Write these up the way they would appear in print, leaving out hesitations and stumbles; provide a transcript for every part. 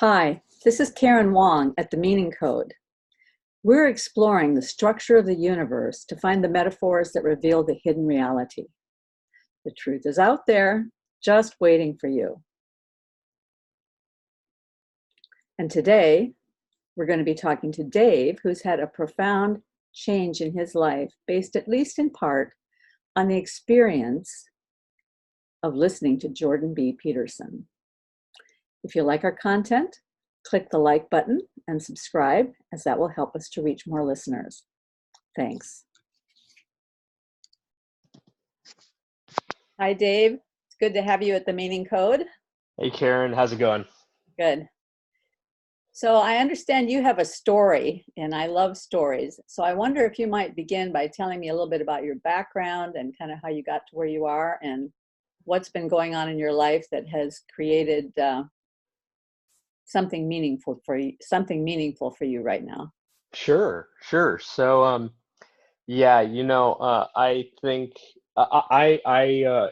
Hi, this is Karen Wong at The Meaning Code. We're exploring the structure of the universe to find the metaphors that reveal the hidden reality. The truth is out there, just waiting for you. And today, we're going to be talking to Dave, who's had a profound change in his life, based at least in part on the experience of listening to Jordan B. Peterson. If you like our content, click the like button and subscribe, as that will help us to reach more listeners. Thanks. Hi, Dave. It's good to have you at The Meaning Code. Hey, Karen. How's it going? Good. So I understand you have a story, and I love stories. So I wonder if you might begin by telling me a little bit about your background and kind of how you got to where you are and what's been going on in your life that has created something meaningful for you right now. Sure. So, yeah, I think I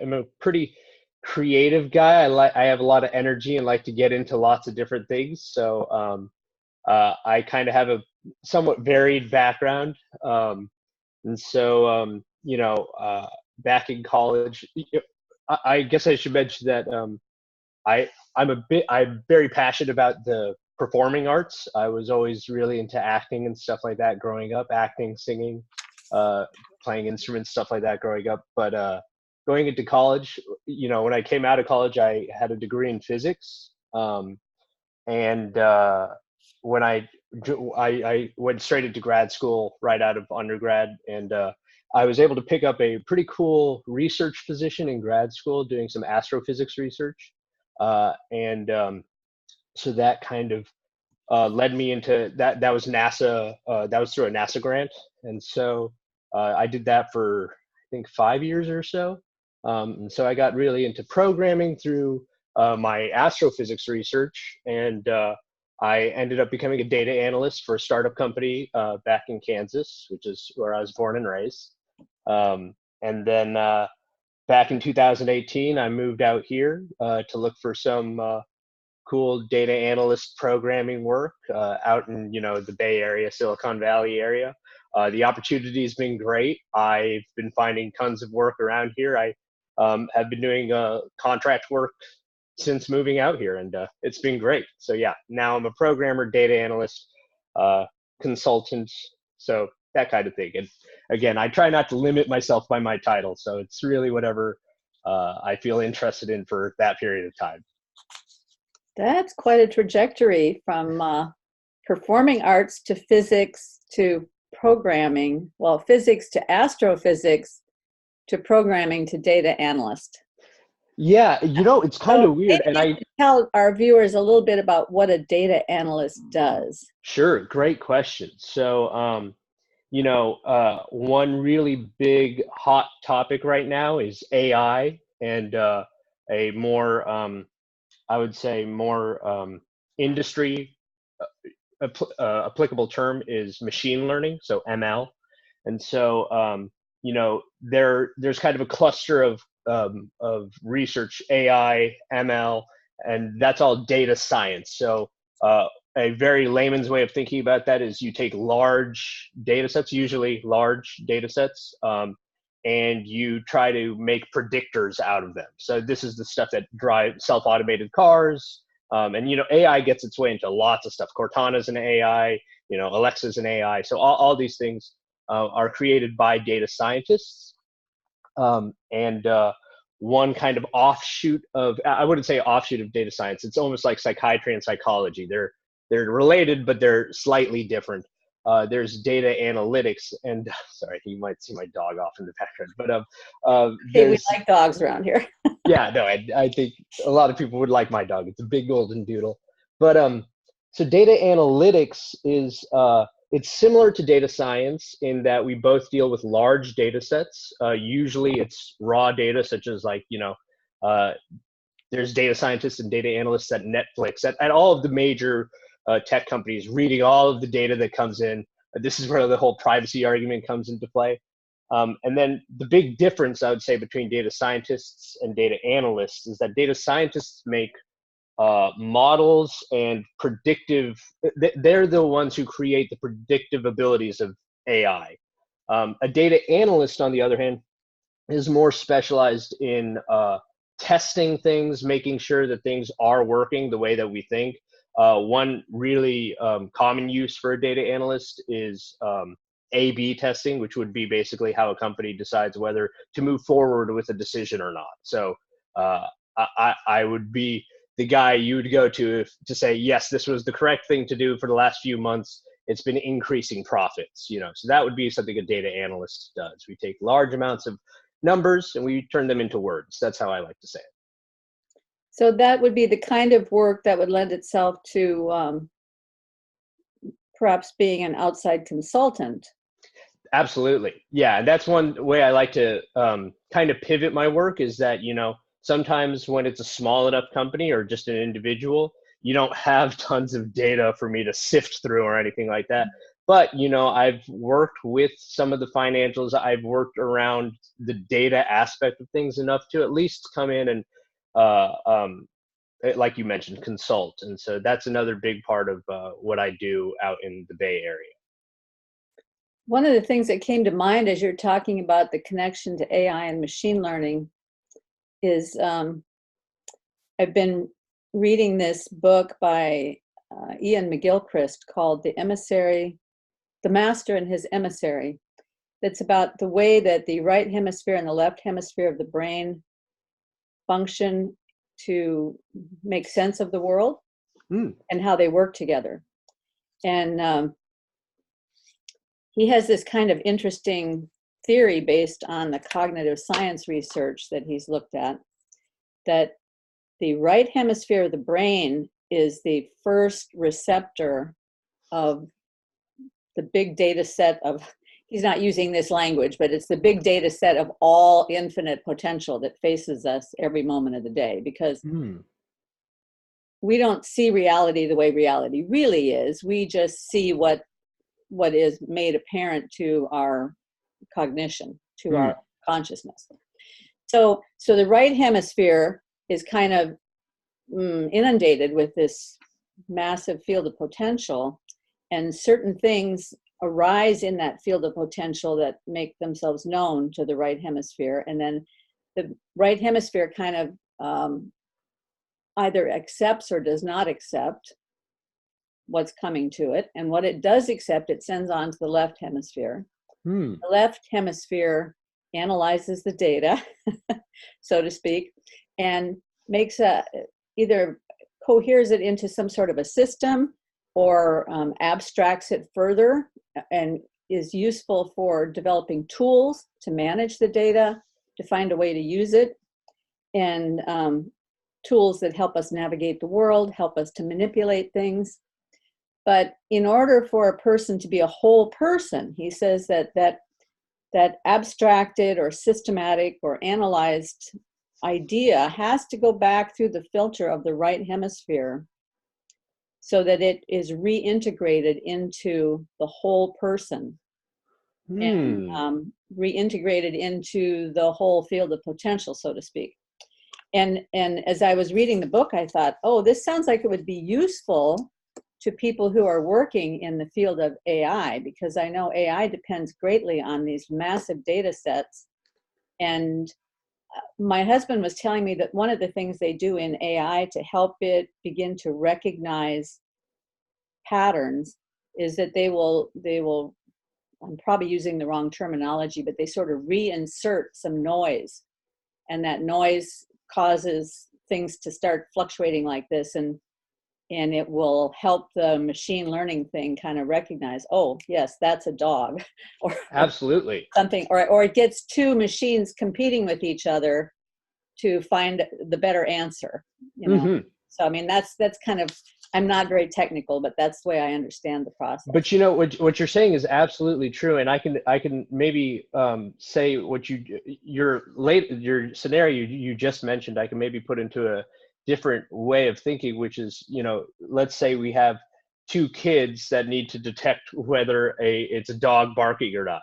am a pretty creative guy. I have a lot of energy and like to get into lots of different things. So, I kind of have a somewhat varied background. And so, back in college, I guess I should mention that I'm very passionate about the performing arts. I was always really into acting and stuff like that growing up, acting, singing, playing instruments, stuff like that growing up. But going into college, when I came out of college, I had a degree in physics. And when I went straight into grad school right out of undergrad, and I was able to pick up a pretty cool research position in grad school doing some astrophysics research. So that kind of led me into that. That was NASA. That was through a NASA grant, and so I did that for I think 5 years or so. And so I got really into programming through my astrophysics research, and I ended up becoming a data analyst for a startup company back in Kansas, which is where I was born and raised. And then back in 2018, I moved out here to look for some cool data analyst programming work out in the Bay Area, Silicon Valley area. The opportunity has been great. I've been finding tons of work around here. I have been doing contract work since moving out here, and it's been great. So yeah, now I'm a programmer, data analyst, consultant, so that kind of thing. And again, I try not to limit myself by my title, so it's really whatever I feel interested in for that period of time. That's quite a trajectory from performing arts to physics to programming. Well, physics to astrophysics to programming to data analyst. Yeah, it's kind of weird. And I tell our viewers a little bit about what a data analyst does. Sure, great question. So, one really big hot topic right now is AI, and a more, I would say, more industry applicable term is machine learning, so ML. And so, there's kind of a cluster of research, AI, ML, and that's all data science. So a very layman's way of thinking about that is you take large data sets, usually large data sets, and you try to make predictors out of them. So this is the stuff that drives self-automated cars. And AI gets its way into lots of stuff. Cortana's an AI, Alexa's an AI. So all these things are created by data scientists. And one kind of offshoot of, I wouldn't say offshoot of data science. It's almost like psychiatry and psychology. They're related, but they're slightly different. There's data analytics, and sorry, you might see my dog off in the background, but hey, we like dogs around here. Yeah, no, I think a lot of people would like my dog. It's a big golden doodle. But so data analytics is it's similar to data science in that we both deal with large data sets. Usually it's raw data, such as there's data scientists and data analysts at Netflix, at all of the major tech companies, reading all of the data that comes in. This is where the whole privacy argument comes into play. And then the big difference, I would say, between data scientists and data analysts is that data scientists make models and predictive. They're the ones who create the predictive abilities of AI. A data analyst, on the other hand, is more specialized in testing things, making sure that things are working the way that we think. One really common use for a data analyst is A/B testing, which would be basically how a company decides whether to move forward with a decision or not. So I would be the guy you would go to to say, yes, this was the correct thing to do for the last few months. It's been increasing profits, So that would be something a data analyst does. We take large amounts of numbers and we turn them into words. That's how I like to say it. So that would be the kind of work that would lend itself to perhaps being an outside consultant. Absolutely. Yeah. And that's one way I like to kind of pivot my work is that, sometimes when it's a small enough company or just an individual, you don't have tons of data for me to sift through or anything like that. But, I've worked with some of the financials. I've worked around the data aspect of things enough to at least come in and, like you mentioned, consult. And so that's another big part of what I do out in the Bay Area. One of the things that came to mind as you're talking about the connection to AI and machine learning is I've been reading this book by Ian McGilchrist called The Emissary, The Master and His Emissary. That's about the way that the right hemisphere and the left hemisphere of the brain function to make sense of the world and how they work together. And he has this kind of interesting theory based on the cognitive science research that he's looked at, that the right hemisphere of the brain is the first receptor of the big data set of, he's not using this language, but it's the big data set of all infinite potential that faces us every moment of the day, because we don't see reality the way reality really is. We just see what is made apparent to our cognition, to our consciousness. So the right hemisphere is kind of inundated with this massive field of potential, and certain things arise in that field of potential that make themselves known to the right hemisphere, and then the right hemisphere kind of either accepts or does not accept what's coming to it, and what it does accept, it sends on to the left hemisphere. The left hemisphere analyzes the data, so to speak, and makes either coheres it into some sort of a system or abstracts it further, and is useful for developing tools to manage the data, to find a way to use it, and tools that help us navigate the world, help us to manipulate things. But in order for a person to be a whole person, he says that abstracted or systematic or analyzed idea has to go back through the filter of the right hemisphere so that it is reintegrated into the whole person and reintegrated into the whole field of potential, so to speak. And as I was reading the book, I thought, oh, this sounds like it would be useful to people who are working in the field of AI, because I know AI depends greatly on these massive data sets. And my husband was telling me that one of the things they do in AI to help it begin to recognize patterns is that they will, I'm probably using the wrong terminology, but they sort of reinsert some noise, and that noise causes things to start fluctuating like this, and it will help the machine learning thing kind of recognize, oh, yes, that's a dog, or absolutely something, or it gets two machines competing with each other to find the better answer, So, I mean, that's kind of, I'm not very technical, but that's the way I understand the process. But what you're saying is absolutely true, and I can maybe say what your scenario you just mentioned. I can maybe put into a different way of thinking, which is, let's say we have two kids that need to detect whether it's a dog barking or not.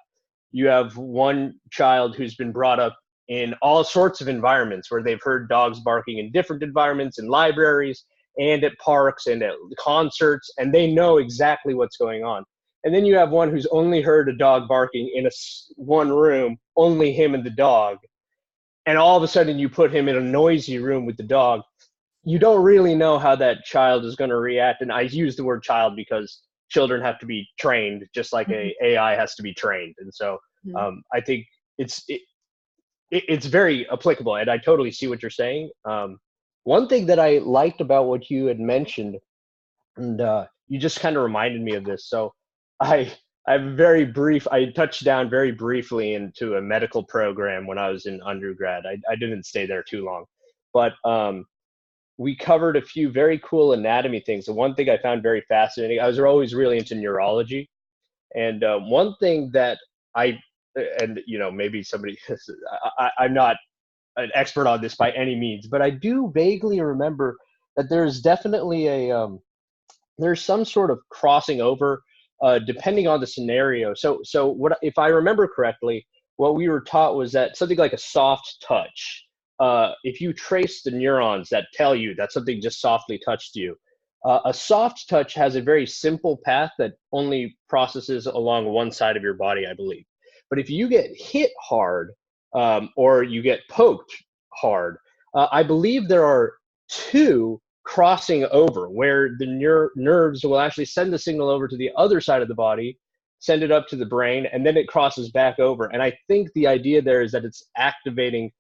You have one child who's been brought up in all sorts of environments where they've heard dogs barking in different environments, in libraries, and at parks and at concerts, and they know exactly what's going on. And then you have one who's only heard a dog barking in one room, only him and the dog. And all of a sudden you put him in a noisy room with the dog. You don't really know how that child is going to react. And I use the word child because children have to be trained just like a AI has to be trained. And so I think it's very applicable, and I totally see what you're saying. One thing that I liked about what you had mentioned, and you just kind of reminded me of this. So I I touched down very briefly into a medical program when I was in undergrad. I didn't stay there too long, but we covered a few very cool anatomy things. The one thing I found very fascinating, I was always really into neurology. And one thing that and maybe somebody, I'm not an expert on this by any means, but I do vaguely remember that there's definitely there's some sort of crossing over depending on the scenario. So what, if I remember correctly, what we were taught was that something like a soft touch, if you trace the neurons that tell you that something just softly touched you, a soft touch has a very simple path that only processes along one side of your body, I believe. But if you get hit hard or you get poked hard, I believe there are two crossing over where the nerves will actually send the signal over to the other side of the body, send it up to the brain, and then it crosses back over. And I think the idea there is that it's activating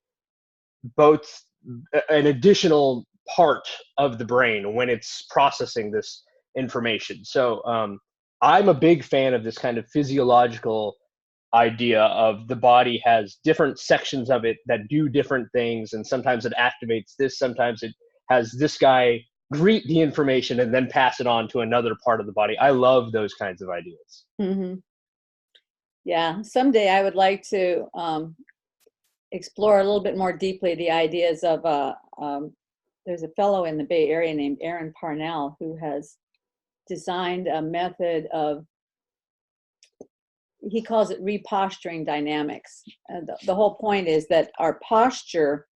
both an additional part of the brain when it's processing this information. So I'm a big fan of this kind of physiological idea of the body has different sections of it that do different things, and sometimes it activates this, sometimes it has this guy greet the information and then pass it on to another part of the body. I love those kinds of ideas. Yeah, someday I would like to explore a little bit more deeply the ideas of there's a fellow in the Bay Area named Aaron Parnell who has designed a method of, he calls it reposturing dynamics. And the whole point is that our posture,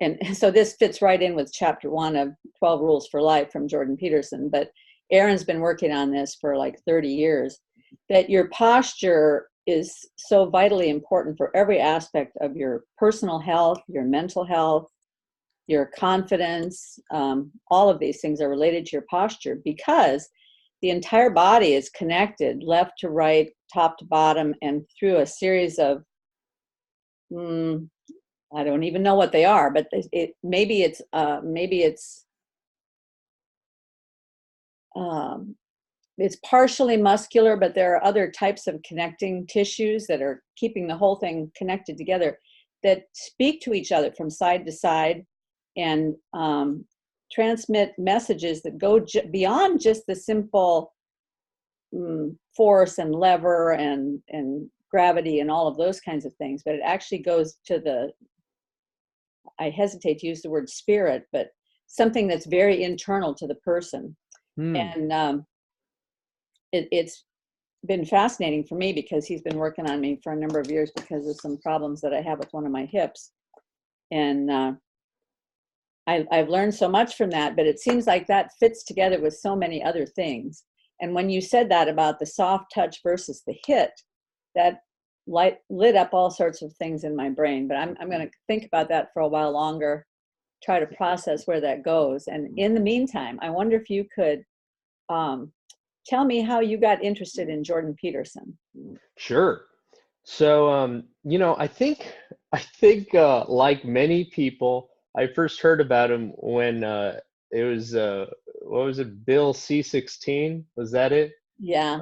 and so this fits right in with chapter 1 of 12 Rules for Life from Jordan Peterson, but Aaron's been working on this for like 30 years, that your posture is so vitally important for every aspect of your personal health, your mental health, your confidence. All of these things are related to your posture because the entire body is connected left to right, top to bottom, and through a series of, I don't even know what they are, but maybe it's partially muscular, but there are other types of connecting tissues that are keeping the whole thing connected together that speak to each other from side to side and transmit messages that go beyond just the simple force and lever and gravity and all of those kinds of things, but it actually goes to the, I hesitate to use the word spirit, but something that's very internal to the person. And it's been fascinating for me because he's been working on me for a number of years because of some problems that I have with one of my hips. And I've learned so much from that, but it seems like that fits together with so many other things. And when you said that about the soft touch versus the hit, that lit up all sorts of things in my brain. But I'm going to think about that for a while longer, try to process where that goes. And in the meantime, I wonder if you could tell me how you got interested in Jordan Peterson. Sure. So, I think like many people, I first heard about him when it was what was it, Bill C-16? Was that it? Yeah.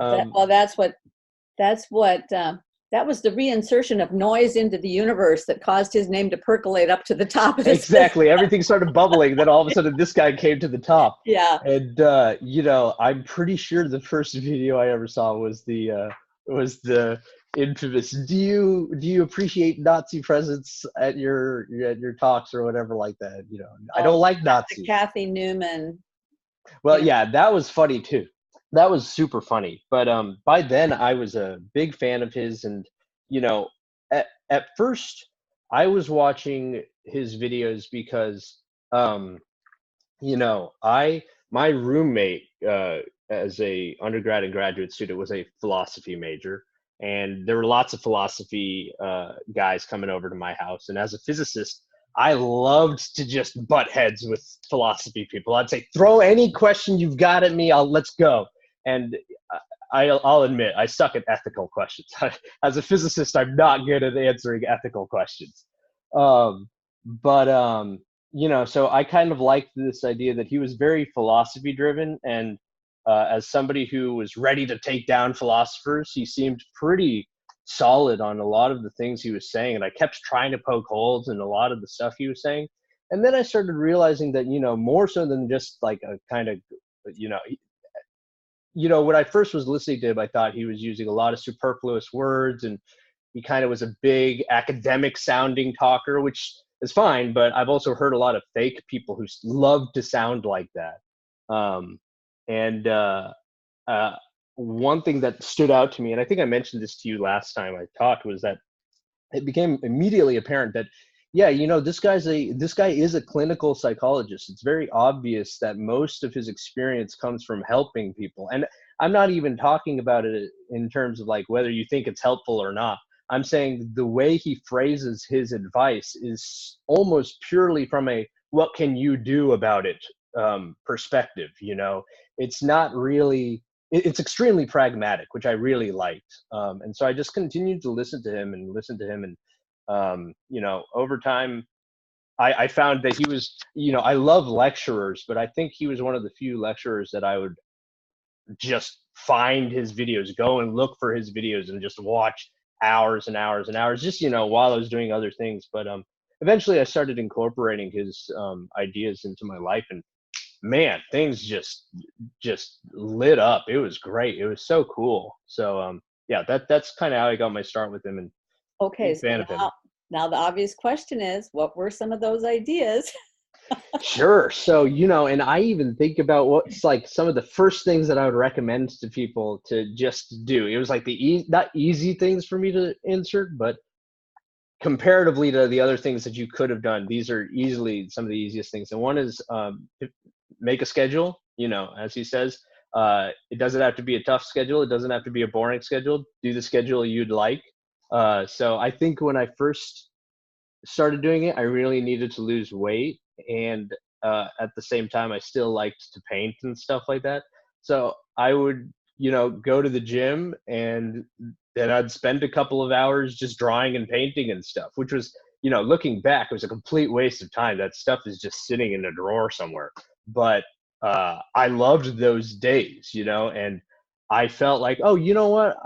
That was the reinsertion of noise into the universe that caused his name to percolate up to the top of his Exactly. Everything started bubbling. Then all of a sudden, this guy came to the top. Yeah. And I'm pretty sure the first video I ever saw was the infamous "Do you appreciate Nazi presence at your talks" or whatever like that. I don't like Nazis. Kathy Newman. Well, yeah, that was funny too. That was super funny. But by then I was a big fan of his, and at first I was watching his videos because my roommate as a undergrad and graduate student was a philosophy major, and there were lots of philosophy guys coming over to my house. And as a physicist, I loved to just butt heads with philosophy people. I'd say, throw any question you've got at me, let's go. And I'll admit, I suck at ethical questions. As a physicist, I'm not good at answering ethical questions. Um, but so I kind of liked this idea that he was very philosophy driven, and as somebody who was ready to take down philosophers, he seemed pretty solid on a lot of the things he was saying, and I kept trying to poke holes in a lot of the stuff he was saying. And then I started realizing that, more so than just like a kind of, you know, when I first was listening to him, I thought he was using a lot of superfluous words, and he kind of was a big academic sounding talker, which is fine. But I've also heard a lot of fake people who love to sound like that. And one thing that stood out to me, and I think I mentioned this to you last time I talked, was that it became immediately apparent that, yeah, this guy is a clinical psychologist. It's very obvious that most of his experience comes from helping people. And I'm not even talking about it in terms of like whether you think it's helpful or not. I'm saying the way he phrases his advice is almost purely from a what can you do about it perspective. It's not really, it's extremely pragmatic, which I really liked. And so I just continued to listen to him and over time, I found that he was, I love lecturers, but I think he was one of the few lecturers that I would just find his videos, go and look for his videos and just watch hours and hours and hours, just, while I was doing other things. But eventually I started incorporating his ideas into my life, and man, things just lit up. It was great. It was so cool. So yeah, that's kind of how I got my start with him, and Okay, big so fan of him. now the obvious question is, what were some of those ideas? Sure. So, and I even think about what's like some of the first things that I would recommend to people to just do. It was like not easy things for me to insert, but comparatively to the other things that you could have done, these are easily some of the easiest things. And one is make a schedule, as he says. It doesn't have to be a tough schedule. It doesn't have to be a boring schedule. Do the schedule you'd like. So I think when I first started doing it, I really needed to lose weight. And at the same time, I still liked to paint and stuff like that. So I would, go to the gym, and then I'd spend a couple of hours just drawing and painting and stuff, which was, looking back, it was a complete waste of time. That stuff is just sitting in a drawer somewhere. But I loved those days, and I felt like, oh, you know what?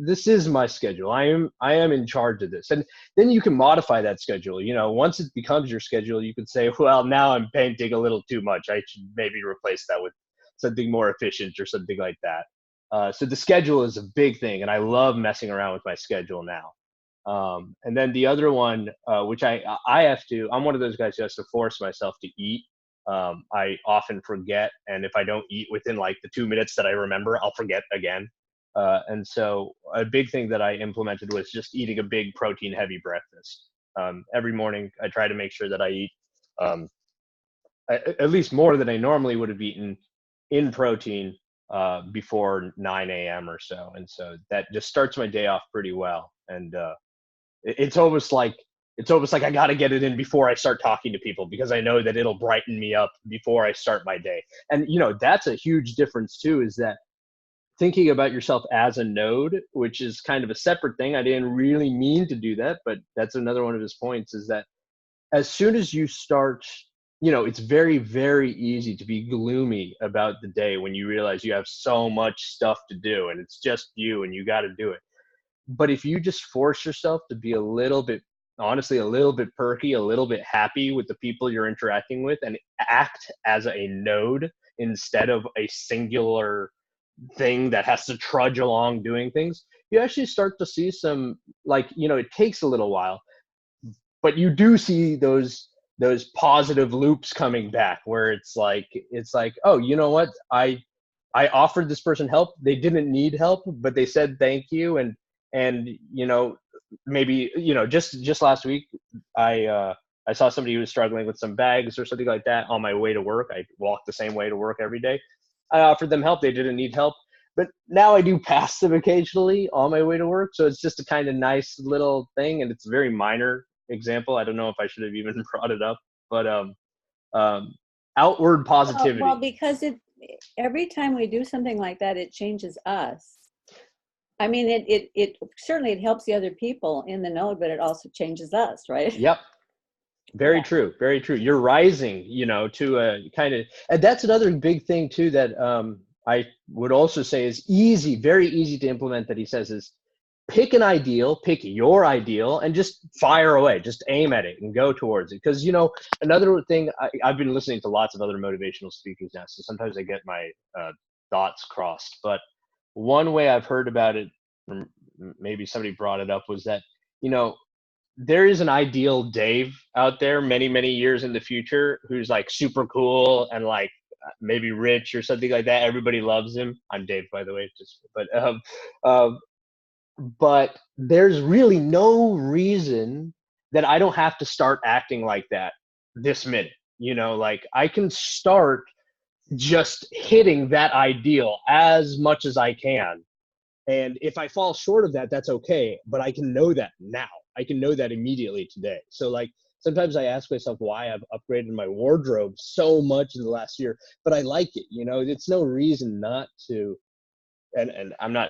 This is my schedule. I am in charge of this. And then you can modify that schedule. Once it becomes your schedule, you can say, well, now I'm painting a little too much. I should maybe replace that with something more efficient or something like that. So the schedule is a big thing, and I love messing around with my schedule now. And then the other one, which I'm one of those guys who has to force myself to eat. I often forget, and if I don't eat within like the 2 minutes that I remember, I'll forget again. And so a big thing that I implemented was just eating a big protein heavy breakfast. Every morning I try to make sure that I eat at least more than I normally would have eaten in protein before 9 a.m. or so. And so that just starts my day off pretty well. And it's almost like I got to get it in before I start talking to people, because I know that it'll brighten me up before I start my day. And, that's a huge difference too, is that thinking about yourself as a node, which is kind of a separate thing. I didn't really mean to do that, but that's another one of his points, is that as soon as you start, it's very, very easy to be gloomy about the day when you realize you have so much stuff to do and it's just you and you got to do it. But if you just force yourself to be honestly, a little bit perky, a little bit happy with the people you're interacting with, and act as a node instead of a singular thing that has to trudge along doing things, you actually start to see some, like, it takes a little while, but you do see those positive loops coming back where it's like, oh, you know what? I offered this person help. They didn't need help, but they said thank you. And maybe, just last week, I I saw somebody who was struggling with some bags or something like that on my way to work. I walked the same way to work every day. I offered them help. They didn't need help. But now I do pass them occasionally on my way to work. So it's just a kind of nice little thing. And it's a very minor example. I don't know if I should have even brought it up, but outward positivity. Well, because every time we do something like that, it changes us. I mean, it certainly it helps the other people in the node, but it also changes us, right? Yep. Very true. Very true. You're rising, to a kind of, and that's another big thing too, that I would also say is easy, very easy to implement, that he says is pick an ideal, pick your ideal, and just fire away, just aim at it and go towards it. Because, another thing, I've been listening to lots of other motivational speakers now, so sometimes I get my thoughts crossed. But one way I've heard about it, maybe somebody brought it up, was that, there is an ideal Dave out there many, many years in the future who's like super cool and like maybe rich or something like that. Everybody loves him. I'm Dave, by the way. But there's really no reason that I don't have to start acting like that this minute. Like I can start just hitting that ideal as much as I can. And if I fall short of that, that's okay. But I can know that now. I can know that immediately today. So like sometimes I ask myself why I've upgraded my wardrobe so much in the last year, but I like it. It's no reason not to. And I'm not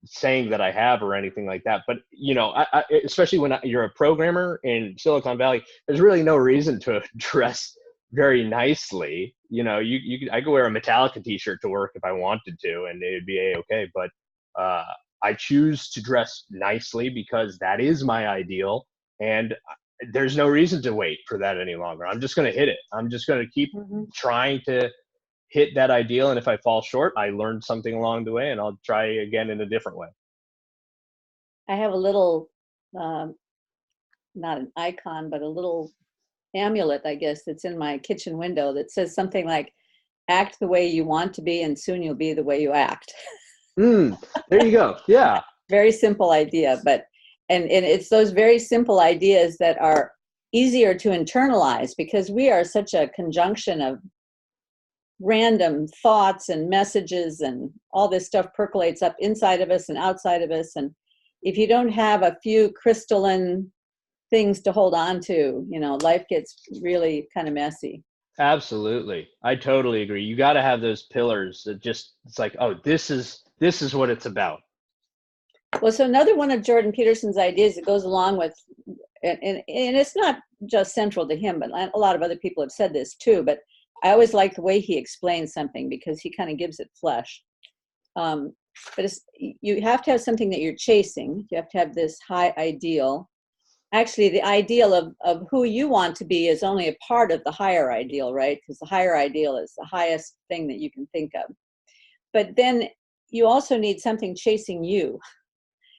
saying that I have or anything like that, but I especially when you're a programmer in Silicon Valley, there's really no reason to dress very nicely. I could wear a Metallica t-shirt to work if I wanted to, and it'd be a-okay. But I choose to dress nicely because that is my ideal, and there's no reason to wait for that any longer. I'm just going to hit it. I'm just going to keep trying to hit that ideal, and if I fall short, I learned something along the way, and I'll try again in a different way. I have a little, not an icon, but a little amulet, I guess, that's in my kitchen window that says something like, act the way you want to be, and soon you'll be the way you act. There you go. Yeah. Very simple idea, but and it's those very simple ideas that are easier to internalize, because we are such a conjunction of random thoughts and messages, and all this stuff percolates up inside of us and outside of us. And if you don't have a few crystalline things to hold on to, life gets really kind of messy. Absolutely. I totally agree. You got to have those pillars that just, it's like, oh, this is what it's about. Well, so another one of Jordan Peterson's ideas that goes along with, and it's not just central to him, but a lot of other people have said this too, but I always like the way he explains something, because he kind of gives it flesh. But you have to have something that you're chasing. You have to have this high ideal. Actually, the ideal of who you want to be is only a part of the higher ideal, right? Because the higher ideal is the highest thing that you can think of. But then you also need something chasing you.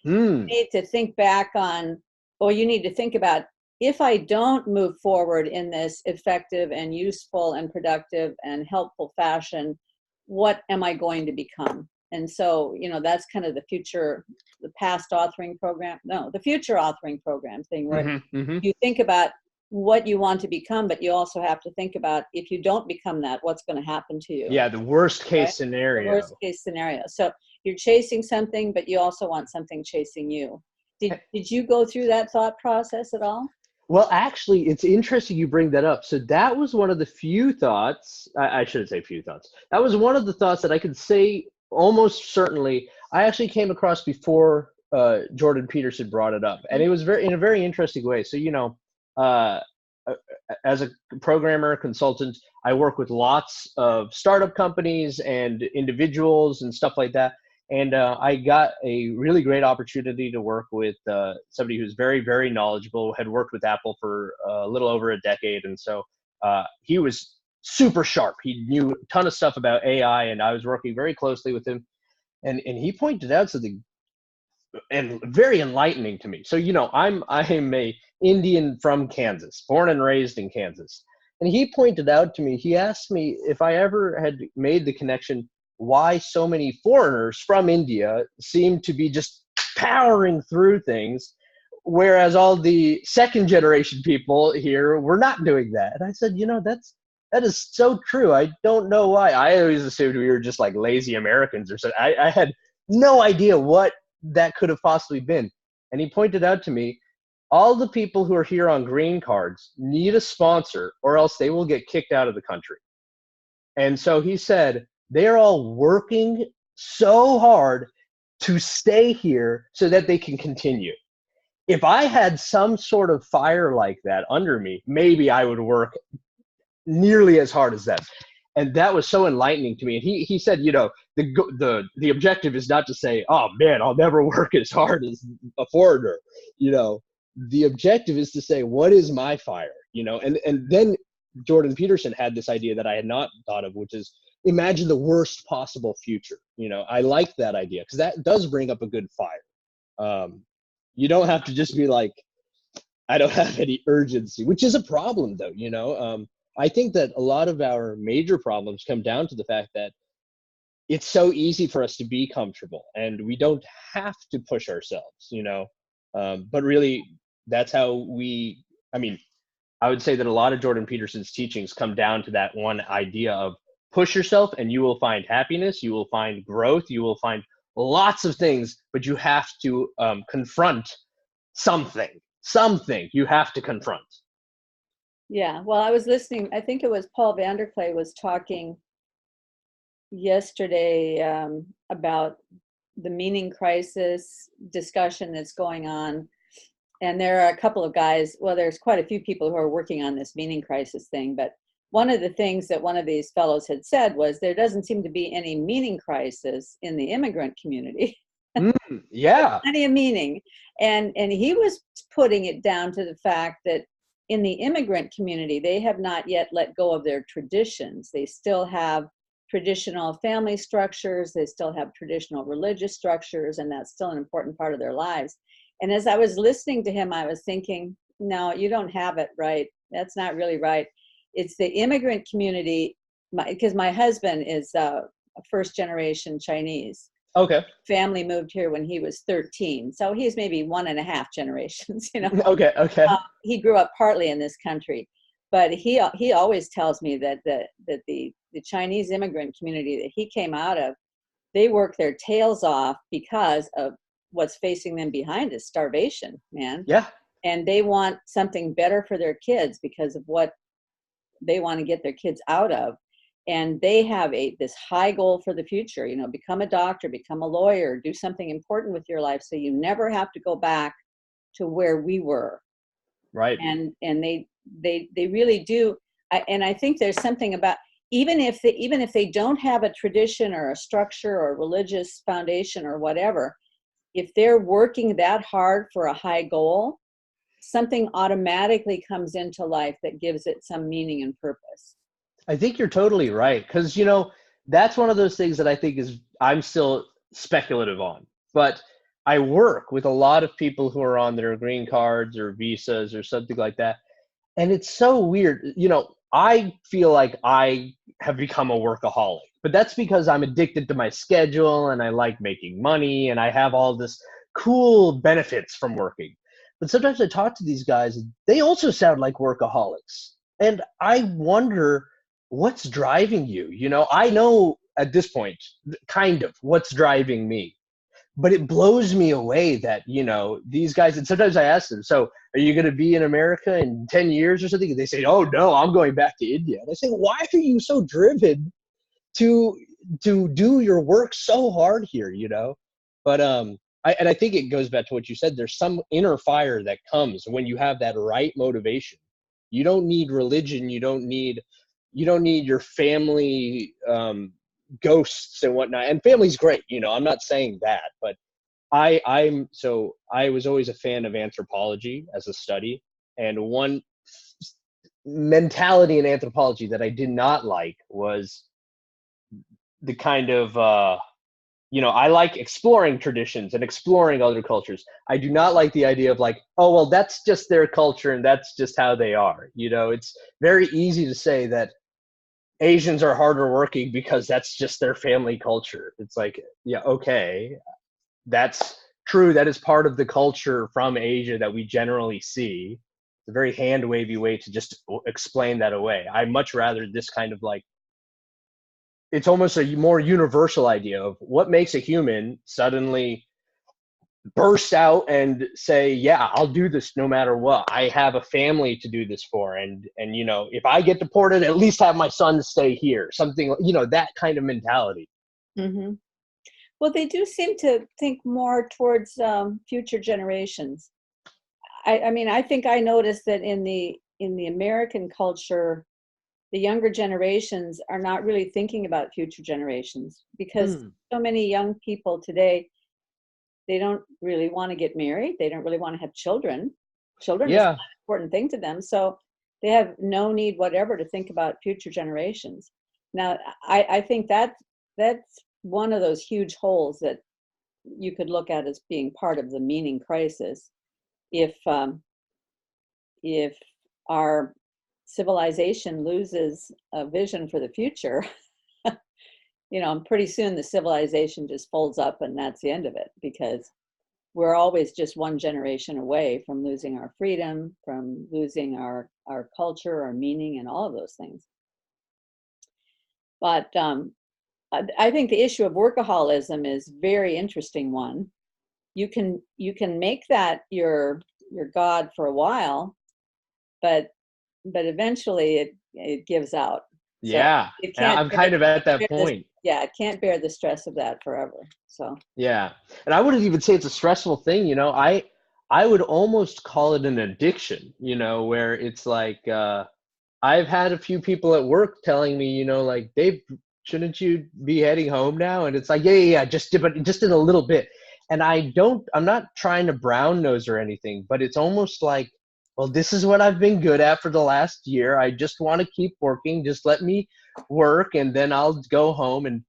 You need to think back on, or you need to think about, if I don't move forward in this effective and useful and productive and helpful fashion, what am I going to become? And so, that's kind of the future authoring program thing, where you think about what you want to become, but you also have to think about, if you don't become that, what's going to happen to you. Yeah, the worst case scenario. The worst case scenario. So you're chasing something, but you also want something chasing you. Did you go through that thought process at all? Well, actually, it's interesting you bring that up. So that was one of the few thoughts, I shouldn't say few thoughts. That was one of the thoughts that I could say almost certainly I actually came across before Jordan Peterson brought it up. And it was in a very interesting way. So, as a programmer, consultant, I work with lots of startup companies and individuals and stuff like that. And I got a really great opportunity to work with somebody who's very, very knowledgeable, had worked with Apple for a little over a decade. And so he was super sharp. He knew a ton of stuff about AI, and I was working very closely with him. And he pointed out something and very enlightening to me. So, I'm a Indian from Kansas, born and raised in Kansas. And he pointed out to me, he asked me if I ever had made the connection why so many foreigners from India seem to be just powering through things, whereas all the second generation people here were not doing that. And I said, that is so true. I don't know why. I always assumed we were just like lazy Americans or something. I had no idea what that could have possibly been. And he pointed out to me, all the people who are here on green cards need a sponsor or else they will get kicked out of the country. And so he said, they're all working so hard to stay here so that they can continue. If I had some sort of fire like that under me, maybe I would work nearly as hard as them. And that was so enlightening to me. And he said, the objective is not to say, oh man, I'll never work as hard as a foreigner. The objective is to say, what is my fire? And then Jordan Peterson had this idea that I had not thought of, which is imagine the worst possible future. I like that idea because that does bring up a good fire. You don't have to just be like, I don't have any urgency, which is a problem though. I think that a lot of our major problems come down to the fact that it's so easy for us to be comfortable and we don't have to push ourselves, but really that's how I would say that a lot of Jordan Peterson's teachings come down to that one idea of push yourself and you will find happiness, you will find growth, you will find lots of things, but you have to confront something you have to confront. Yeah, well, I was listening. I think it was Paul Vanderklay was talking yesterday about the meaning crisis discussion that's going on. And there are a couple of guys, well, there's quite a few people who are working on this meaning crisis thing. But one of the things that one of these fellows had said was there doesn't seem to be any meaning crisis in the immigrant community. Yeah. Plenty of meaning. And he was putting it down to the fact that in the immigrant community, they have not yet let go of their traditions. They still have traditional family structures. They still have traditional religious structures, and that's still an important part of their lives. And as I was listening to him, I was thinking, no, you don't have it right. That's not really right. It's the immigrant community, because my husband is a first generation Chinese. Okay. Family moved here when he was 13. So he's maybe 1.5 generations, Okay. He grew up partly in this country, but he always tells me that the Chinese immigrant community that he came out of, they work their tails off because of what's facing them behind is starvation, man. Yeah. And they want something better for their kids because of what they want to get their kids out of. And they have this high goal for the future, become a doctor, become a lawyer, do something important with your life so you never have to go back to where we were. Right. And they really do. And I think there's something about, even if they don't have a tradition or a structure or a religious foundation or whatever, if they're working that hard for a high goal, something automatically comes into life that gives it some meaning and purpose. I think you're totally right. Because, that's one of those things that I think I'm still speculative on. But I work with a lot of people who are on their green cards or visas or something like that. And it's so weird. I feel like I have become a workaholic, but that's because I'm addicted to my schedule and I like making money and I have all this cool benefits from working. But sometimes I talk to these guys, they also sound like workaholics. And I wonder what's driving you. I know at this point, kind of what's driving me. But it blows me away that, these guys, and sometimes I ask them, so are you going to be in America in 10 years or something? And they say, oh, no, I'm going back to India. And I say, why are you so driven to do your work so hard here, But I think it goes back to what you said. There's some inner fire that comes when you have that right motivation. You don't need religion. You don't need your family ghosts and whatnot, and family's great, I'm not saying that, but I was always a fan of anthropology as a study, and one mentality in anthropology that I did not like was the kind of I like exploring traditions and exploring other cultures. I do not like the idea of like, oh well, that's just their culture and that's just how they are. It's very easy to say that Asians are harder working because that's just their family culture. It's like, yeah, okay, that's true, that is part of the culture from Asia that we generally see. It's a very hand wavy way to just explain that away. I much rather this kind of like, it's almost a more universal idea of what makes a human suddenly burst out and say, yeah, I'll do this no matter what. I have a family to do this for. And, you know, if I get deported, at least have my son stay here. Something, you know, that kind of mentality. Mm-hmm. Well, they do seem to think more towards future generations. I mean, I think I noticed that in the American culture, the younger generations are not really thinking about future generations, because so many young people today, they don't really want to get married. They don't really want to have children. Children is not Yeah. an important thing to them. So they have no need whatever to think about future generations. Now, I think that's one of those huge holes that you could look at as being part of the meaning crisis. If our civilization loses a vision for the future, you know, pretty soon the civilization just folds up and that's the end of it, because we're always just one generation away from losing our freedom, from losing our culture, our meaning, and all of those things. But I think the issue of workaholism is a very interesting one. You can make that your God for a while, but eventually it gives out. So Yeah. it And can't I'm kind of at that bear this, point. yeah, it can't bear the stress of that forever. So Yeah. And I wouldn't even say it's a stressful thing, you know. I would almost call it an addiction, you know, where it's like I've had a few people at work telling me, you know, like, Dave, shouldn't you be heading home now? And it's like, yeah, but just in a little bit. And I'm not trying to brown nose or anything, but it's almost like, well, this is what I've been good at for the last year. I just want to keep working. Just let me work and then I'll go home. And,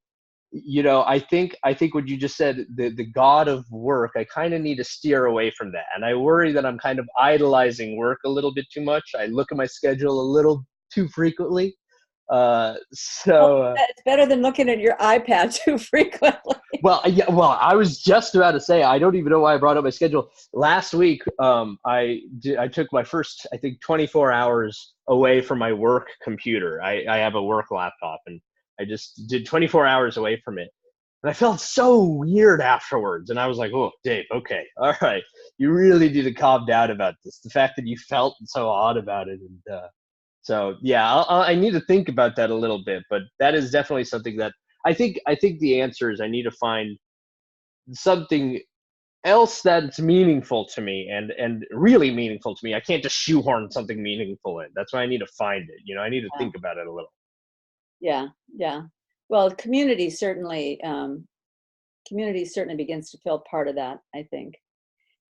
you know, I think what you just said, the god of work, I kind of need to steer away from that. And I worry that I'm kind of idolizing work a little bit too much. I look at my schedule a little too frequently. well, So it's better than looking at your iPad too frequently. well, yeah, well, I was just about to say, I don't even know why I brought up my schedule. Last week, I took my first, I think, 24 hours away from my work computer. I have a work laptop, and I just did 24 hours away from it. And I felt so weird afterwards. And I was like, oh, Dave, okay, all right. You really need to calm down about this. The fact that you felt so odd about it. And so, yeah, I need to think about that a little bit. But that is definitely something that I think the answer is I need to find something else that's meaningful to me and really meaningful to me. I can't just shoehorn something meaningful in. That's why I need to find it. You know, I need to think about it a little. Yeah, yeah. Well, community certainly begins to feel part of that, I think.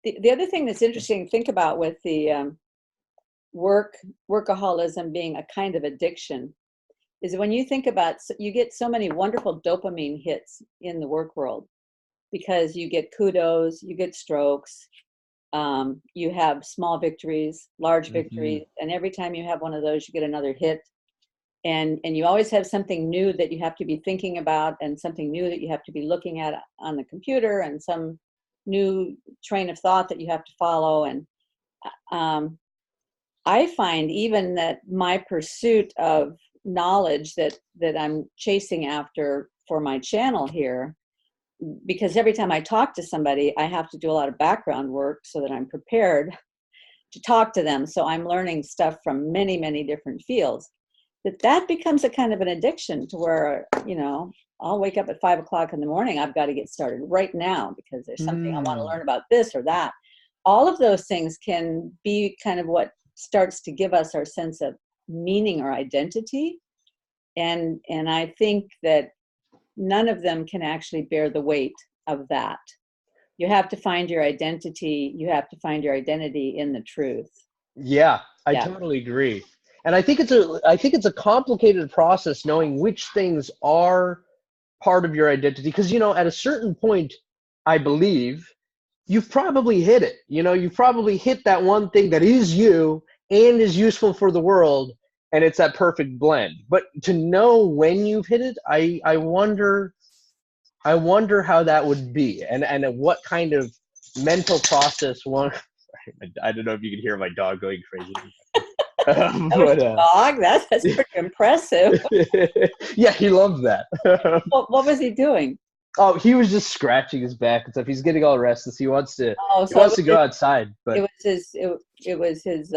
The other thing that's interesting to think about with the workaholism being a kind of addiction is when you think about, you get so many wonderful dopamine hits in the work world, because you get kudos, you get strokes, you have small victories, large Hmm. victories, and every time you have one of those, you get another hit. And you always have something new that you have to be thinking about, and something new that you have to be looking at on the computer, and some new train of thought that you have to follow. And I find even that my pursuit of knowledge that I'm chasing after for my channel here, because every time I talk to somebody, I have to do a lot of background work so that I'm prepared to talk to them. So I'm learning stuff from many, many different fields. That becomes a kind of an addiction, to where, you know, I'll wake up at 5 o'clock in the morning. I've got to get started right now because there's something I want to learn about, this or that. All of those things can be kind of what starts to give us our sense of meaning or identity. And I think that none of them can actually bear the weight of that. You have to find your identity. You have to find your identity in the truth. Yeah, I Yeah. totally agree. And I think it's a complicated process knowing which things are part of your identity, because you know at a certain point, I believe you've probably hit it. You know, you've probably hit that one thing that is you and is useful for the world, and it's that perfect blend. But to know when you've hit it, I wonder how that would be, and what kind of mental process one. Sorry, I don't know if you can hear my dog going crazy. That was your dog? That's pretty impressive. Yeah, he loves that. What was he doing? Oh, he was just scratching his back and stuff. He's getting all restless. He wants Oh, so to go outside, but it was his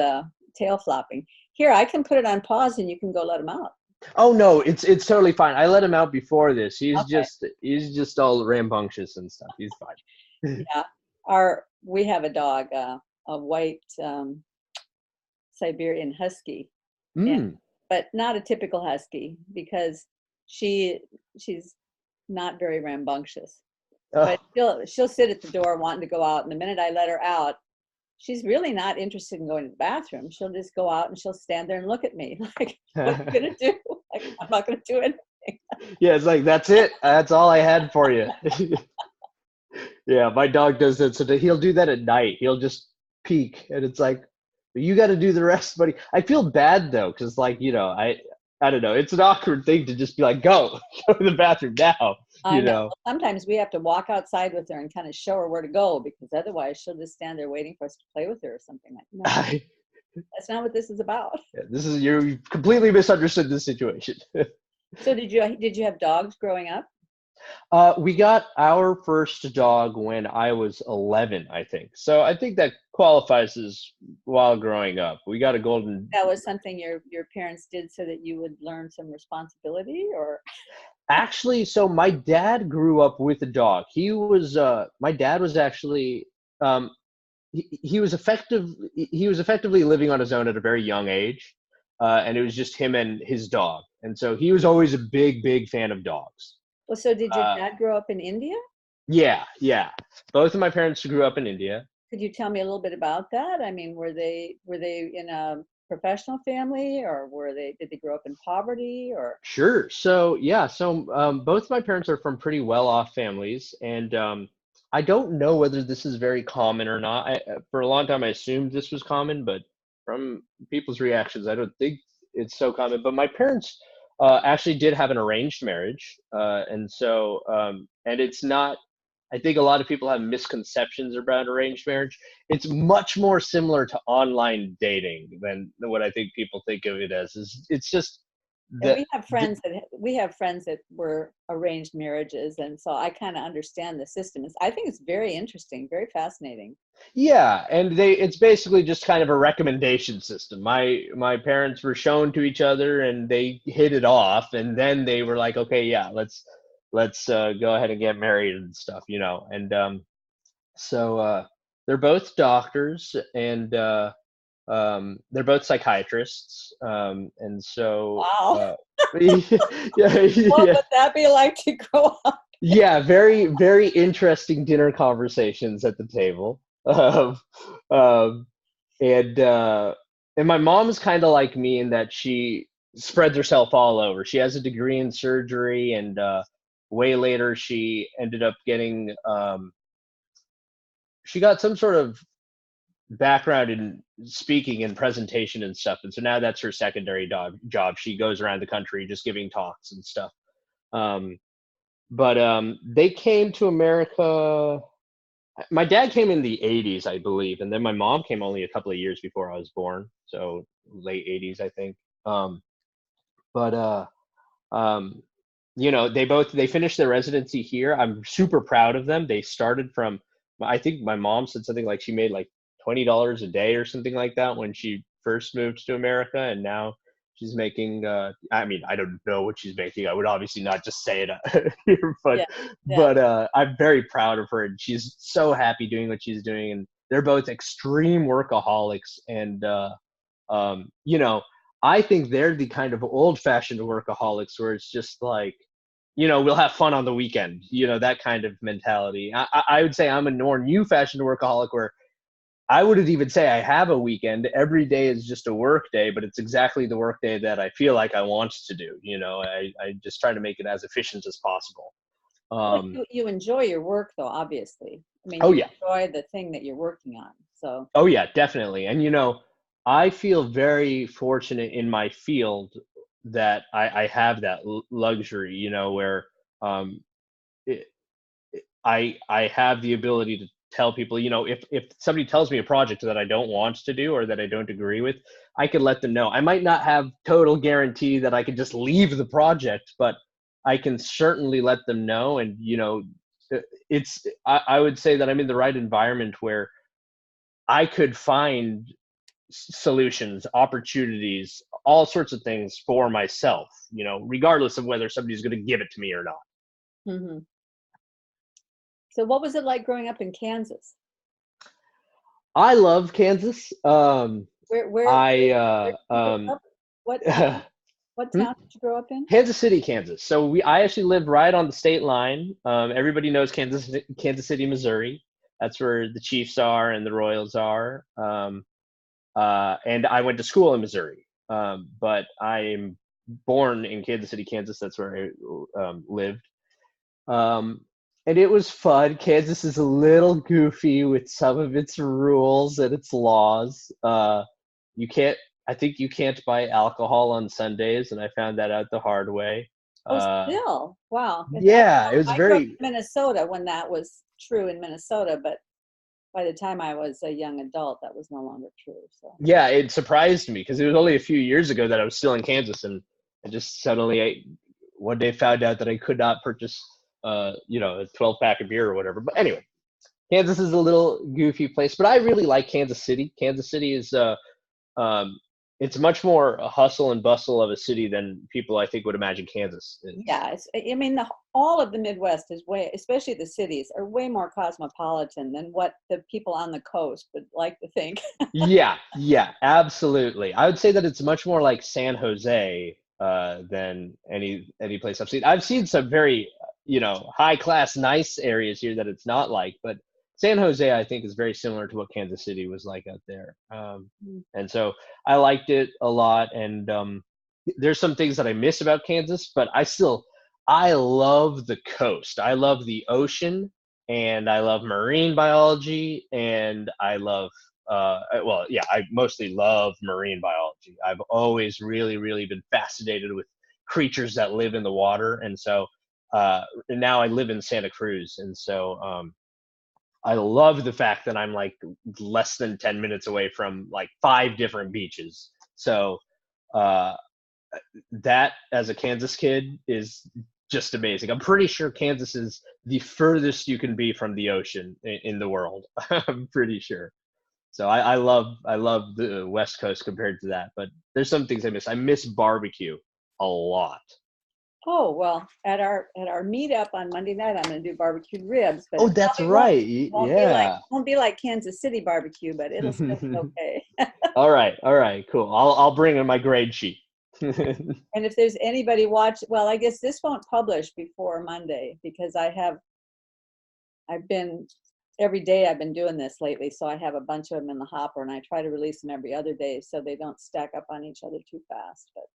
tail flopping. Here, I can put it on pause and you can go let him out. oh no, it's totally fine. I let him out before this. Okay. He's just all rambunctious and stuff. He's fine. Yeah. We have a dog, a white Siberian Husky, Mm. but not a typical Husky because she's not very rambunctious. But she'll sit at the door wanting to go out, and the minute I let her out, she's really not interested in going to the bathroom. She'll just go out and she'll stand there and look at me like, "What are you gonna do?" Like, I'm not gonna do anything. Yeah, it's like that's it. That's all I had for you. Yeah, my dog does that. So he'll do that at night. He'll just peek, and it's like, you got to do the rest, buddy. I feel bad though, because like I don't know. It's an awkward thing to just be like, go to the bathroom now. I know. Sometimes we have to walk outside with her and kind of show her where to go because otherwise she'll just stand there waiting for us to play with her or something like that. No, that's not what this is about. Yeah, this is you completely misunderstood the situation. So did you have dogs growing up? We got our first dog when I was 11, I think. So I think that qualifies as while growing up. We got a golden. That was something your parents did so that you would learn some responsibility, or? Actually, so my dad grew up with a dog. My dad was actually he was effectively living on his own at a very young age, and it was just him and his dog. And so he was always a big fan of dogs. Well, so did your dad grow up in India? Yeah. Both of my parents grew up in India. Could you tell me a little bit about that? I mean, were they in a professional family, or did they grow up in poverty, or? Sure. So yeah, both my parents are from pretty well-off families, and I don't know whether this is very common or not. For a long time, I assumed this was common, but from people's reactions, I don't think it's so common. But my parents actually did have an arranged marriage, and it's not. I think a lot of people have misconceptions about arranged marriage. It's much more similar to online dating than what I think people think of it as. It's just And the, we have friends that were arranged marriages, and so I kind of understand the system. I think it's very interesting, very fascinating. yeah, and it's basically just kind of a recommendation system. My parents were shown to each other and they hit it off, and then they were like, okay, yeah, let's go ahead and get married and stuff, And so they're both doctors, and they're both psychiatrists, and so Wow. yeah, What yeah, would that be like to grow up? yeah, very interesting dinner conversations at the table. Um, um, and my mom's kind of like me in that she spreads herself all over. She has a degree in surgery, and way later she ended up getting she got some sort of background in speaking and presentation and stuff, and so now that's her secondary job. She goes around the country just giving talks and stuff. Um, but they came to America. My dad came in the 80s, I believe, and then my mom came only a couple of years before I was born, so late 80s, I think. But um, they finished their residency here. I'm super proud of them. They started from, I think my mom said something like she made like $20 a day or something like that when she first moved to America, and now she's making. I mean, I don't know what she's making. I would obviously not just say it here, but Yeah. I'm very proud of her, and she's so happy doing what she's doing. And they're both extreme workaholics, and I think they're the kind of old-fashioned workaholics where it's just like, we'll have fun on the weekend, that kind of mentality. I would say I'm a more new-fashioned workaholic where I wouldn't even say I have a weekend. Every day is just a work day, but it's exactly the work day that I feel like I want to do. I just try to make it as efficient as possible. Well, you enjoy your work, though, obviously. I mean, Oh you yeah. enjoy the thing that you're working on. So. Oh yeah, definitely. And I feel very fortunate in my field that I have that luxury, where um, it, I have the ability tell people, if somebody tells me a project that I don't want to do or that I don't agree with, I could let them know. I might not have total guarantee that I could just leave the project, but I can certainly let them know. And, I would say that I'm in the right environment where I could find solutions, opportunities, all sorts of things for myself, regardless of whether somebody's going to give it to me or not. Mm-hmm. So what was it like growing up in Kansas? I love Kansas. Where I what town? What town did you grow up in? Kansas City, Kansas. So I actually live right on the state line. Everybody knows Kansas City, Missouri. That's where the Chiefs are and the Royals are. And I went to school in Missouri. But I'm born in Kansas City, Kansas. That's where I lived. And it was fun. Kansas is a little goofy with some of its rules and its laws. I think you can't buy alcohol on Sundays, and I found that out the hard way. Oh, still? Wow. Yeah, it was I grew up very. in Minnesota when that was true in Minnesota, but by the time I was a young adult, that was no longer true. So Yeah, it surprised me because it was only a few years ago that I was still in Kansas, and I just suddenly one day found out that I could not purchase, a 12-pack of beer or whatever. But anyway, Kansas is a little goofy place, but I really like Kansas City. Kansas City is it's much more a hustle and bustle of a city than people I think would imagine Kansas is. yeah, all of the Midwest is especially the cities, are way more cosmopolitan than what the people on the coast would like to think. Yeah, absolutely. I would say that it's much more like San Jose than any place I've seen. I've seen some very high class, nice areas here that it's not like, but San Jose I think is very similar to what Kansas City was like out there. And so I liked it a lot. And there's some things that I miss about Kansas, but I love the coast. I love the ocean, and I love marine biology, and I love I mostly love marine biology. I've always really, really been fascinated with creatures that live in the water. And so and now I live in Santa Cruz. And so I love the fact that I'm like less than 10 minutes away from like 5 different beaches. So that as a Kansas kid is just amazing. I'm pretty sure Kansas is the furthest you can be from the ocean in the world. I'm pretty sure. So I love the West Coast compared to that, but there's some things I miss. I miss barbecue a lot. Oh, well, at our meetup on Monday night, I'm going to do barbecued ribs, but Oh, that's right. Yeah. Won't be like Kansas City barbecue, but it'll still be okay. All right, cool. I'll bring in my grade sheet. And if there's anybody well, I guess this won't publish before Monday because every day I've been doing this lately, so I have a bunch of them in the hopper, and I try to release them every other day so they don't stack up on each other too fast. But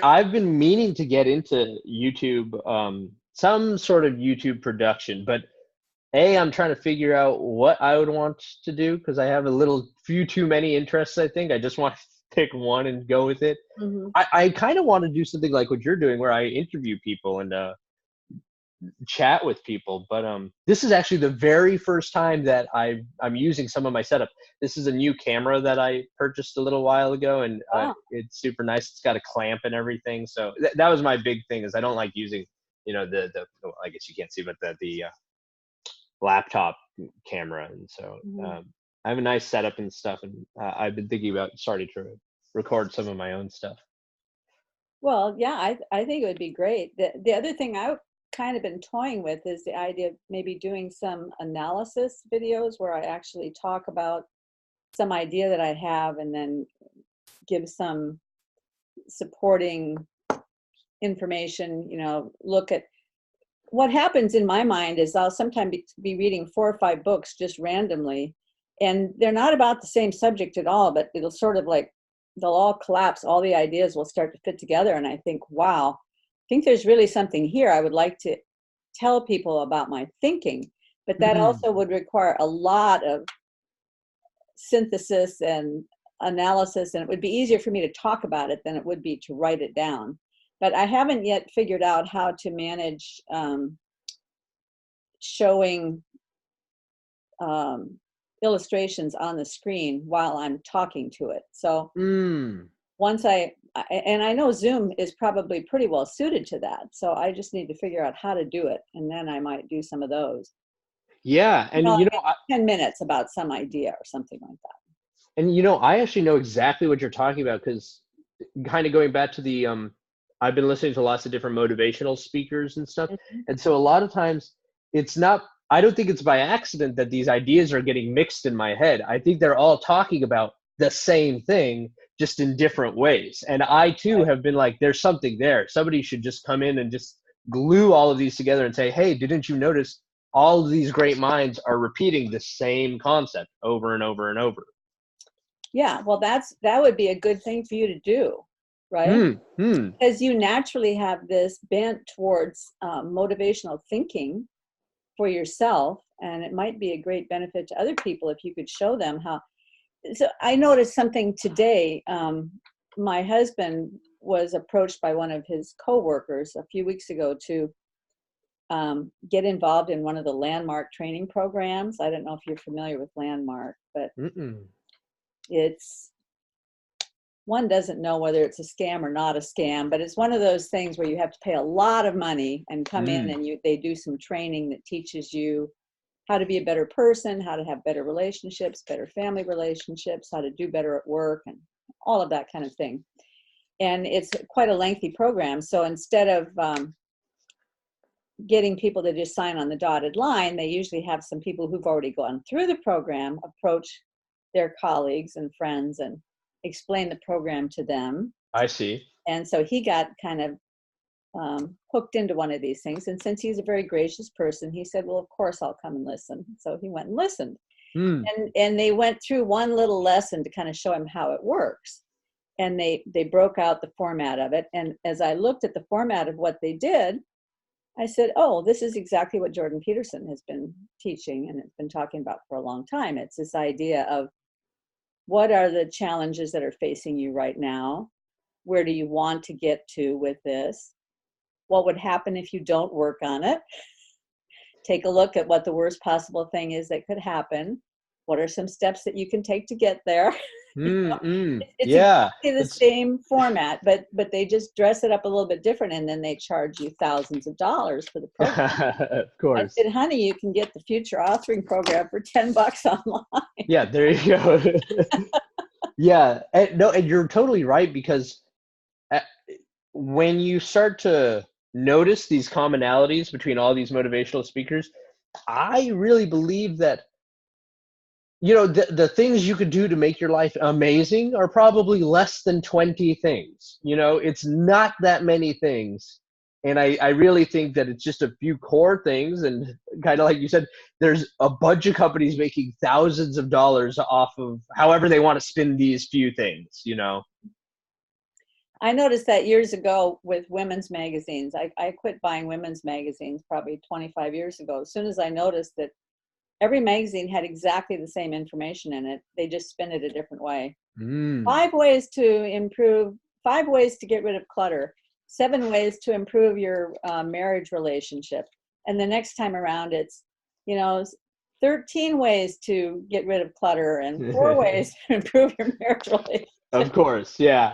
I've been meaning to get into YouTube, some sort of YouTube production, but I'm trying to figure out what I would want to do because I have few too many interests, I think. I just want to pick one and go with it. mm-hmm. I kind of want to do something like what you're doing where I interview people and chat with people, but this is actually the very first time that I'm using some of my setup. This is a new camera that I purchased a little while ago, and it's super nice. It's got a clamp and everything. So that was my big thing is I don't like using the I guess you can't see, but the laptop camera. And so I have a nice setup and stuff, and I've been thinking about starting to record some of my own stuff. Well, yeah, I think it would be great. The other thing I've kind of been toying with is the idea of maybe doing some analysis videos where I actually talk about some idea that I have and then give some supporting information, look at what happens in my mind is I'll sometimes be reading 4 or 5 books just randomly, and they're not about the same subject at all, but it'll sort of like, they'll all collapse. All the ideas will start to fit together. And I think, wow, I think there's really something here. I would like to tell people about my thinking, but that also would require a lot of synthesis and analysis. And it would be easier for me to talk about it than it would be to write it down. But I haven't yet figured out how to manage showing illustrations on the screen while I'm talking to it. So once and I know Zoom is probably pretty well suited to that. So I just need to figure out how to do it. And then I might do some of those. Yeah. And, Like 10 minutes about some idea or something like that. And, I actually know exactly what you're talking about, because kind of going back to the, I've been listening to lots of different motivational speakers and stuff. Mm-hmm. And so a lot of times I don't think it's by accident that these ideas are getting mixed in my head. I think they're all talking about the same thing, just in different ways. And I too have been like, there's something there. Somebody should just come in and just glue all of these together and say, hey, didn't you notice all of these great minds are repeating the same concept over and over and over? Yeah, well, that would be a good thing for you to do, right? Because you naturally have this bent towards motivational thinking for yourself, and it might be a great benefit to other people if you could show them how. So I noticed something today. My husband was approached by one of his coworkers a few weeks ago to get involved in one of the Landmark training programs. I don't know if you're familiar with Landmark, but it's, one doesn't know whether it's a scam or not a scam, but it's one of those things where you have to pay a lot of money and come in and they do some training that teaches you how to be a better person, how to have better relationships, better family relationships, how to do better at work, and all of that kind of thing. And it's quite a lengthy program. So instead of getting people to just sign on the dotted line, they usually have some people who've already gone through the program approach their colleagues and friends and explain the program to them. I see. And so he got kind of hooked into one of these things. And since he's a very gracious person, he said, well, of course I'll come and listen. So he went and listened. And they went through one little lesson to kind of show him how it works. And they broke out the format of it. And as I looked at the format of what they did, I said, oh, this is exactly what Jordan Peterson has been teaching and has been talking about for a long time. It's this idea of, what are the challenges that are facing you right now? Where do you want to get to with this? What would happen if you don't work on it? Take a look at what the worst possible thing is that could happen. What are some steps that you can take to get there? It's exactly the same format, but they just dress it up a little bit different, and then they charge you thousands of dollars for the program. Of course. I said, honey, you can get the future authoring program for $10 online. Yeah, there you go. Yeah, and you're totally right, because when you start to notice these commonalities between all these motivational speakers, I really believe that, the things you could do to make your life amazing are probably less than 20 things. It's not that many things. And I really think that it's just a few core things. And kind of like you said, there's a bunch of companies making thousands of dollars off of however they want to spin these few things, I noticed that years ago with women's magazines. I quit buying women's magazines probably 25 years ago. As soon as I noticed that every magazine had exactly the same information in it, they just spin it a different way. 5 ways to improve, 5 ways to get rid of clutter, 7 ways to improve your marriage relationship. And the next time around, it's, 13 ways to get rid of clutter and 4 ways to improve your marriage relationship. Of course, yeah.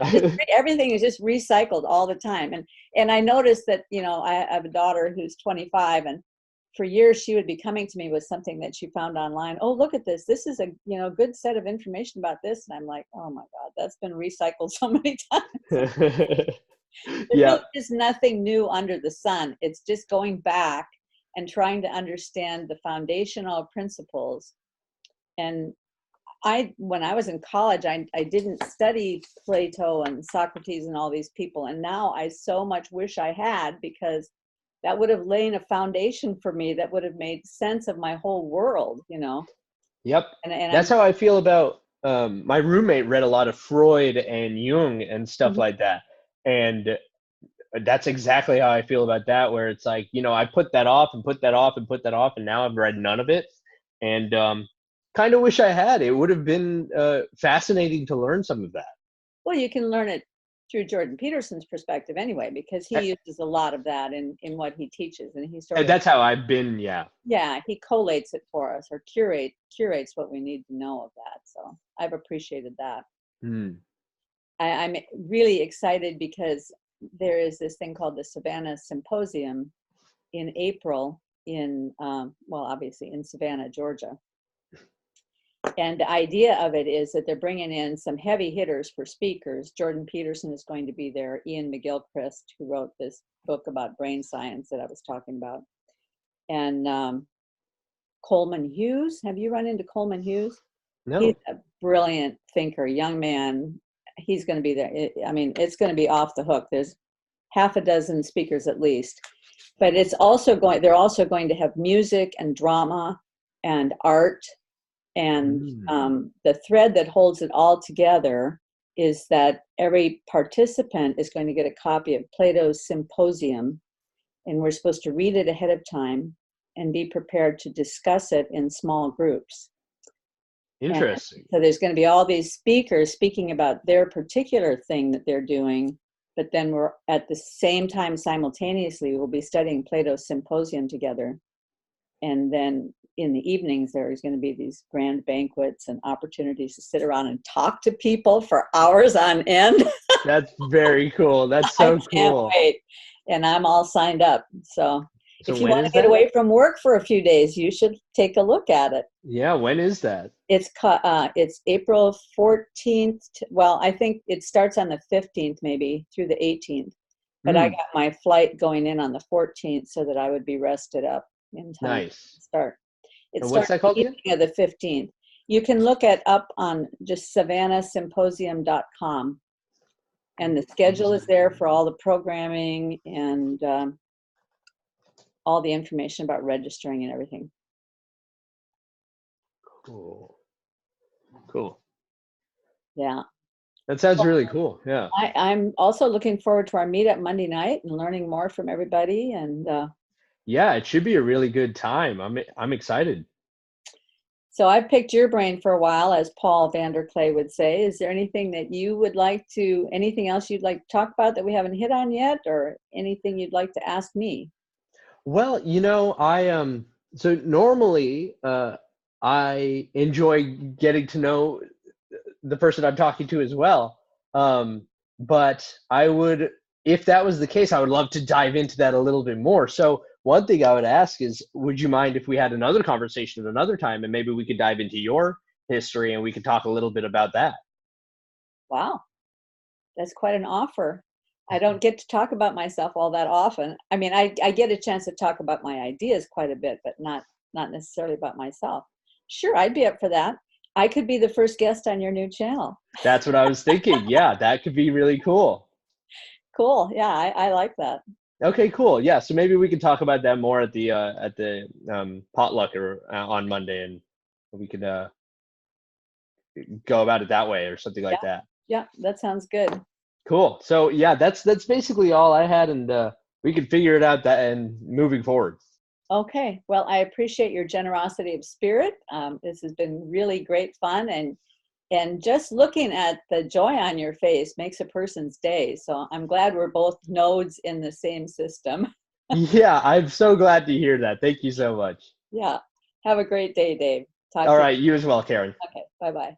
Everything is just recycled all the time. And I noticed that, I have a daughter who's 25, and for years she would be coming to me with something that she found online. Oh, look at this. This is a good set of information about this. And I'm like, oh my God, that's been recycled so many times. There is nothing new under the sun. It's just going back and trying to understand the foundational principles. And when I was in college, I didn't study Plato and Socrates and all these people. And now I so much wish I had, because that would have laid a foundation for me that would have made sense of my whole world, Yep. And that's how I feel about, my roommate read a lot of Freud and Jung and stuff like that. And that's exactly how I feel about that, where it's like, I put that off and put that off and put that off, and now I've read none of it. And kind of wish I had. It would have been fascinating to learn some of that. Well, you can learn it through Jordan Peterson's perspective anyway, because he uses a lot of that in what he teaches, and he sort of, that's how I've been. yeah, he collates it for us, or curates what we need to know of that. So I've appreciated that. Mm. I'm really excited because there is this thing called the Savannah Symposium in April in, well, obviously in Savannah, Georgia. And the idea of it is that they're bringing in some heavy hitters for speakers. Jordan Peterson is going to be there. Ian McGilchrist, who wrote this book about brain science that I was talking about. And Coleman Hughes. Have you run into Coleman Hughes? No. He's a brilliant thinker, young man. He's going to be there. I mean, it's going to be off the hook. There's half a dozen speakers at least. But it's also they're also going to have music and drama and art. And the thread that holds it all together is that every participant is going to get a copy of Plato's Symposium, and we're supposed to read it ahead of time and be prepared to discuss it in small groups. Interesting. And so there's going to be all these speakers speaking about their particular thing that they're doing, but then we're at the same time simultaneously we'll be studying Plato's Symposium together. And then in the evenings, there's going to be these grand banquets and opportunities to sit around and talk to people for hours on end. That's very cool. That's so I can't cool. wait. And I'm all signed up. So if you when want to is get that? away from work for a few days, you should take a look at it. Yeah, when is that? It's April 14th. Well, I think it starts on the 15th, maybe through the 18th. But I got my flight going in on the 14th so that I would be rested up in time to start. And what's that called again? Of the 15th. You can look it up on just savannahsymposium.com. And the schedule is there for all the programming and all the information about registering and everything. Cool. Yeah. That sounds really cool. Yeah. I'm also looking forward to our meetup Monday night and learning more from everybody. And yeah, it should be a really good time. I'm excited. So I've picked your brain for a while, as Paul Vanderklay would say. Is there anything that you would like to, anything else you'd like to talk about that we haven't hit on yet, or anything you'd like to ask me? Well, so normally I enjoy getting to know the person I'm talking to as well. But if that was the case, I would love to dive into that a little bit more. So one thing I would ask is, would you mind if we had another conversation at another time, and maybe we could dive into your history and we could talk a little bit about that? Wow, that's quite an offer. I don't get to talk about myself all that often. I mean, I get a chance to talk about my ideas quite a bit, but not necessarily about myself. Sure, I'd be up for that. I could be the first guest on your new channel. That's what I was thinking. Yeah, that could be really cool. Cool. Yeah, I like that. Okay, cool. Yeah, so maybe we can talk about that more at the potluck or on Monday, and we could go about it that way or something like that. Yeah, that sounds good. Cool. So yeah, that's basically all I had, and we can figure it out and moving forward. Okay. Well, I appreciate your generosity of spirit. This has been really great fun, and just looking at the joy on your face makes a person's day. So I'm glad we're both nodes in the same system. Yeah, I'm so glad to hear that. Thank you so much. Yeah. Have a great day, Dave. All right. You as well, Karen. Okay. Bye-bye.